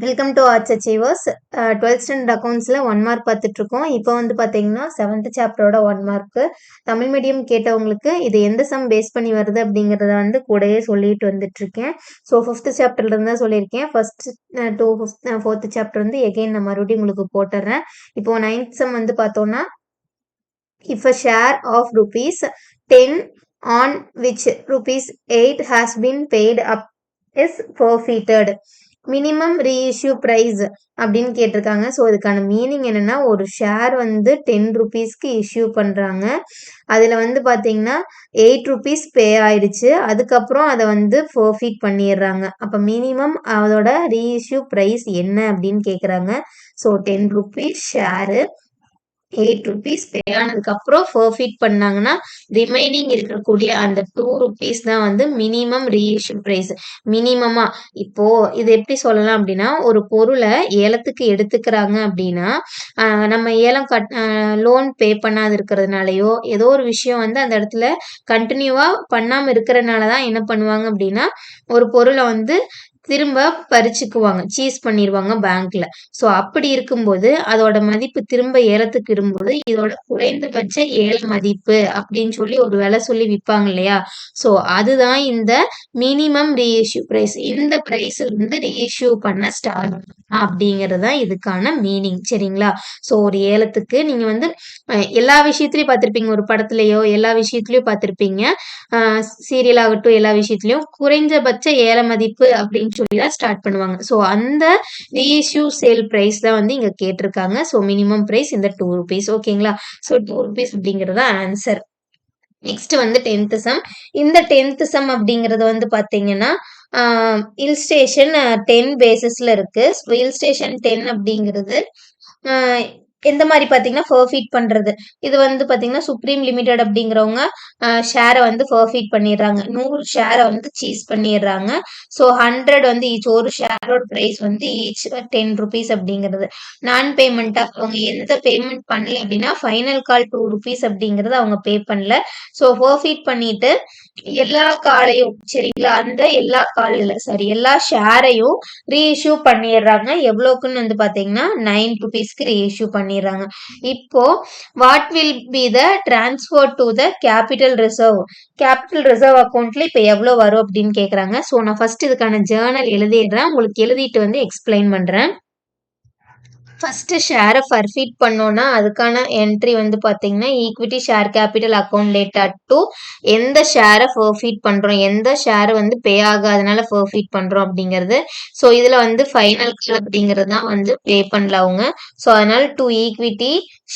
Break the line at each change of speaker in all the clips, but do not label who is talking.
Welcome to arts achievers. 12th standard அக்கௌண்ட்ஸில் 1 mark பார்த்துட்ருக்கோம். இப்போ வந்து பார்த்தீங்கன்னா 7th சாப்டரோட 1 மார்க்கு. தமிழ் மீடியம் கேட்டவங்களுக்கு இது எந்த சம் பேஸ் பண்ணி வருது அப்படிங்கிறத வந்து கூடயே சொல்லிட்டு வந்துட்டுருக்கேன். ஸோ 5th சாப்டர்லேருந்து தான் சொல்லியிருக்கேன். ஃபர்ஸ்ட் டு 4th சாப்டர் வந்து எகெயின் நான் மறுபடியும் உங்களுக்கு போட்டுடுறேன். இப்போ 9th சம் வந்து பார்த்தோன்னா, if a share of rupees 10 on which rupees 8 has been paid up is forfeited, minimum reissue price அப்படின்னு கேட்டிருக்காங்க. ஸோ இதுக்கான மீனிங் என்னன்னா, ஒரு ஷேர் வந்து 10 ருபீஸ்க்கு இஷ்யூ பண்ணுறாங்க. அதில் வந்து பார்த்தீங்கன்னா 8 ருபீஸ் பே ஆயிடுச்சு. அதுக்கப்புறம் அதை வந்து ஃபோர்ஃபீட் பண்ணிடுறாங்க. அப்போ மினிமம் அதோட ரீஇஷ்யூ ப்ரைஸ் என்ன அப்படின்னு கேட்குறாங்க. So 10 rupees share 8 rupees pay ஆனதுக்கப்புறம் ஃபோர்ஃபீட் பண்ணாங்கன்னா ரிமைனிங் இருக்கக்கூடிய அந்த 2 ருபீஸ் தான் வந்து மினிமம் ரீஇஷ்யூ ப்ரைஸ். மினிமமா இப்போ இது எப்படி சொல்லலாம் அப்படின்னா, ஒரு பொருளை ஏலத்துக்கு எடுத்துக்கிறாங்க அப்படின்னா, நம்ம ஏலம் லோன் பே பண்ணாது இருக்கிறதுனாலயோ ஏதோ ஒரு விஷயம் வந்து அந்த இடத்துல கண்டினியூவா பண்ணாம இருக்கிறதுனால தான் என்ன பண்ணுவாங்க அப்படின்னா, ஒரு பொருளை வந்து திரும்ப பறிச்சுக்குவாங்க, சீஸ் பண்ணிடுவாங்க பேங்க்ல. ஸோ அப்படி இருக்கும்போது அதோட மதிப்பு திரும்ப ஏலத்துக்கு இடும்போது இதோட குறைந்தபட்ச ஏல மதிப்பு அப்படின்னு சொல்லி ஒரு விலை சொல்லி விற்பாங்க இல்லையா? ஸோ அதுதான் இந்த மினிமம் ரீஇஷ்யூ ப்ரைஸ். இந்த ப்ரைஸ் வந்து ரீஇஷ்யூ பண்ண ஸ்டார்ட் அப்படிங்கிறது தான் இதுக்கான மீனிங். சரிங்களா? ஸோ ஒரு ஏலத்துக்கு நீங்க வந்து எல்லா விஷயத்துலயும் பார்த்திருப்பீங்க, ஒரு படத்துலயோ எல்லா விஷயத்துலயும் பார்த்திருப்பீங்க, சீரியல் ஆகட்டும், எல்லா விஷயத்துலயும் குறைஞ்சபட்ச ஏல மதிப்பு அப்படின்னு சொல்லி தான் ஸ்டார்ட் பண்ணுவாங்க. ஸோ அந்த ரீஇஷ்யூ சேல் பிரைஸ் தான் வந்து இங்க கேட்டிருக்காங்க. ஸோ மினிமம் பிரைஸ் இந்த 2 ருபீஸ். ஓகேங்களா? ஸோ 2 ருபீஸ் அப்படிங்கிறது தான் ஆன்சர். நெக்ஸ்ட் வந்து 10th சம். இந்த 10th சம் அப்படிங்கிறது வந்து பாத்தீங்கன்னா இல்ஸ்டேஷன் 10 பேசிஸ்ல இருக்கு. இல்ஸ்டேஷன் 10 அப்படிங்கிறது எந்த மாதிரி பார்த்தீங்கன்னா ஃபர்ஃபீட் பண்ணுறது. இது வந்து பார்த்தீங்கன்னா சுப்ரீம் லிமிடெட் அப்படிங்கிறவங்க ஷேரை வந்து ஃபர்ஃபீட் பண்ணிடுறாங்க. 100 ஷேரை வந்து சீஸ் பண்ணிடுறாங்க. ஸோ 100 வந்து ஈச், ஒரு ஷேரோட ப்ரைஸ் வந்து ஈச் 10 ருபீஸ் அப்படிங்கிறது. நான் பேமெண்ட்டாக அவங்க எந்த பேமெண்ட் பண்ணல அப்படின்னா ஃபைனல் கால் 2 ருபீஸ் அப்படிங்கிறது அவங்க பே பண்ணல. ஸோ ஃபர்ஃபீட் பண்ணிட்டு எல்லா காலையும், சரிங்களா, அந்த எல்லா ஷேரையும் ரீஇஷ்யூ பண்ணிடுறாங்க. எவ்வளோக்குன்னு வந்து பார்த்தீங்கன்னா 9 ருபீஸ்க்கு ரீஇஷ்யூ பண்ணிடுறாங்க. இப்போ what will be the transfer to the capital reserve அக்கௌண்ட்ல இப்போ எவ்வளோ வரும் அப்படின்னு கேட்குறாங்க. ஸோ நான் ஃபர்ஸ்ட் இதுக்கான ஜேர்னல் எழுதிடுறேன், உங்களுக்கு எழுதிட்டு வந்து எக்ஸ்பிளைன் பண்ணுறேன். ஃபர்ஸ்ட் ஷேரை ஃபர்ஃபீட் பண்ணோம்னா அதுக்கான என்ட்ரி வந்து பார்த்தீங்கன்னா equity share capital account data to எந்த ஷேரை ஃபர்ஃபீட் பண்ணுறோம், எந்த ஷேர் வந்து பே ஆகாதனால ஃபர்ஃபீட் பண்ணுறோம் அப்படிங்கிறது. ஸோ இதில் வந்து ஃபைனல் கால் அப்படிங்கிறது தான் வந்து பே பண்ணல அவங்க. ஸோ அதனால to equity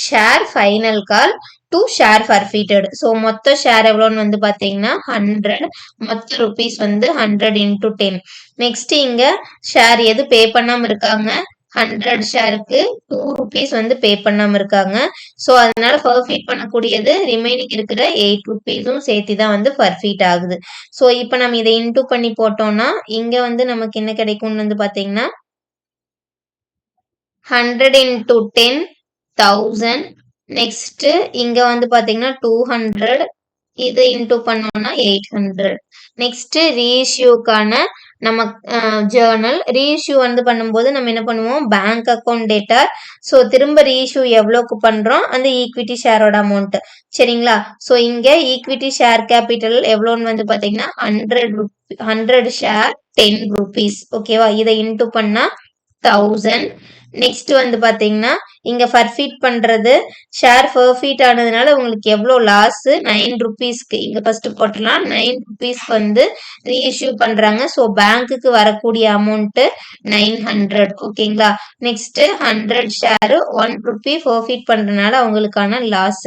share final call to share forfeited. So மொத்த ஷேர் எவ்வளோன்னு வந்து பார்த்தீங்கன்னா 100, மொத்த ருபீஸ் வந்து 100 × 10. நெக்ஸ்ட் இங்க ஷேர் எது பே பண்ணாம இருக்காங்க, 100 ஷேருக்கு 2 ருபீஸ் வந்து பே பண்ணாம இருக்காங்க. ஸோ அதனால ஃபர்ஃபீட் பண்ணக்கூடியது ரிமைனிங் இருக்கிற 8 ருபீஸும் சேர்த்து தான் வந்து ஃபர்ஃபீட் ஆகுது. ஸோ இப்போ நம்ம இதை இன்டூ பண்ணி போட்டோம்னா இங்க வந்து நமக்கு என்ன கிடைக்கும்னு வந்து பாத்தீங்கன்னா 100 × 10 1000. நெக்ஸ்ட் இங்க வந்து பாத்தீங்கன்னா 200, இது இன்டூ பண்ணோம்னா 800. நெக்ஸ்ட் ரீஇஷ்யூக்கான நம்ம ஜேர்னல் ரீஇஷ்யூ வந்து பண்ணும்போது நம்ம என்ன பண்ணுவோம், பேங்க் அக்கௌண்ட் டேட்டா. ஸோ திரும்ப ரீஇஷ்யூ எவ்வளோக்கு பண்றோம், அந்த ஈக்விட்டி ஷேரோட அமௌண்ட். சரிங்களா? ஸோ இங்க ஈக்விட்டி ஷேர் கேபிட்டல் எவ்வளோன்னு வந்து பாத்தீங்கன்னா 100 ஷேர் 10 ருபீஸ். ஓகேவா? இதை இன்டூ பண்ணா 1000. நெக்ஸ்ட் வந்து பாத்தீங்கன்னா இங்க ஃபர்ஃபீட் பண்றது ஷேர் ஃபர்ஃபீட் ஆனதுனால உங்களுக்கு எவ்வளவு லாஸ், 9 ருபீஸ்க்கு இங்க ஃபர்ஸ்ட் போட்டலாம். 9 ருபீஸ் வந்து ரீஇஷ்யூ பண்றாங்க. ஸோ பேங்க்குக்கு வரக்கூடிய அமௌண்ட் 900. ஓகேங்களா? நெக்ஸ்ட் 100 ஷேர் 1 ருபி ஃபர்ஃபீட் பண்றதுனால அவங்களுக்கான லாஸ்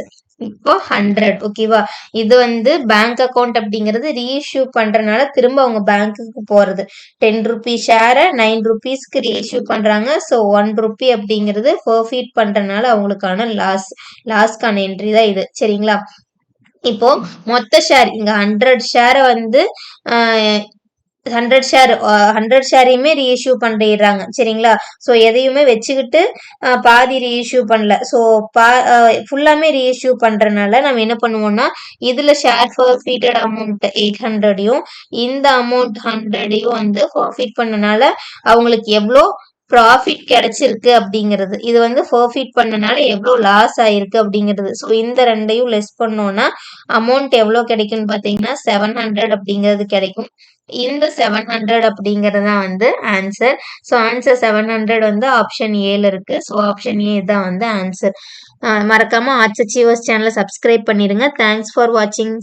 இப்போ 100. ஓகேவா? இது வந்து பேங்க் அக்கௌண்ட் அப்படிங்கிறது ரீஇஷ்யூ பண்றதுனால திரும்ப அவங்க பேங்க்குக்கு போறது. 10 ருபி ஷேரை 9 ருபீஸ்க்கு ரீஇஷ்யூ பண்றாங்க. ஸோ 1 ருபி அப்படிங்கிறது ஃபர்ஃபீட் பண்றதுனால அவங்களுக்கான லாஸ்க்கான என்ட்ரி தான் இது. சரிங்களா? இப்போ மொத்த ஷேர் இங்க 100 ஷேரை வந்து 100 ஷேரையுமே ரீஇஷ்யூ பண்ணிடுறாங்க. சரிங்களா? ஸோ எதையுமே வச்சுக்கிட்டு பாதி ரீஇஷ்யூ பண்ணல. ஸோ ஃபுல்லாமே ரீஇஷ்யூ பண்றதுனால நம்ம என்ன பண்ணுவோம்னா இதுல ஷேர் ஃபர்ஃபீட்டட் அமௌண்ட் 800யும் இந்த அமௌண்ட் 100யும் வந்து ஃபர்ஃபீட் பண்ணனால அவங்களுக்கு எவ்வளோ ப்ராஃபிட் கிடைச்சிருக்கு அப்படிங்கிறது. இது வந்து ஃபோர்ஃபீட் பண்ணனால எவ்வளோ லாஸ் ஆயிருக்கு அப்படிங்கிறது. ஸோ இந்த 2யும் லெஸ் பண்ணோம்னா அமௌண்ட் எவ்வளோ கிடைக்கும்னு பார்த்தீங்கன்னா 700 அப்படிங்கிறது கிடைக்கும். இந்த 700 அப்படிங்கிறது தான் வந்து ஆன்சர். ஸோ ஆன்சர் 700 வந்து ஆப்ஷன் ஏல இருக்கு. ஸோ ஆப்ஷன் ஏ தான் வந்து ஆன்சர். மறக்காம ஆர்ட்ஸ் அச்சீவர்ஸ் சேனலை சப்ஸ்கிரைப் பண்ணிடுங்க. தேங்க்ஸ் ஃபார் வாட்சிங்.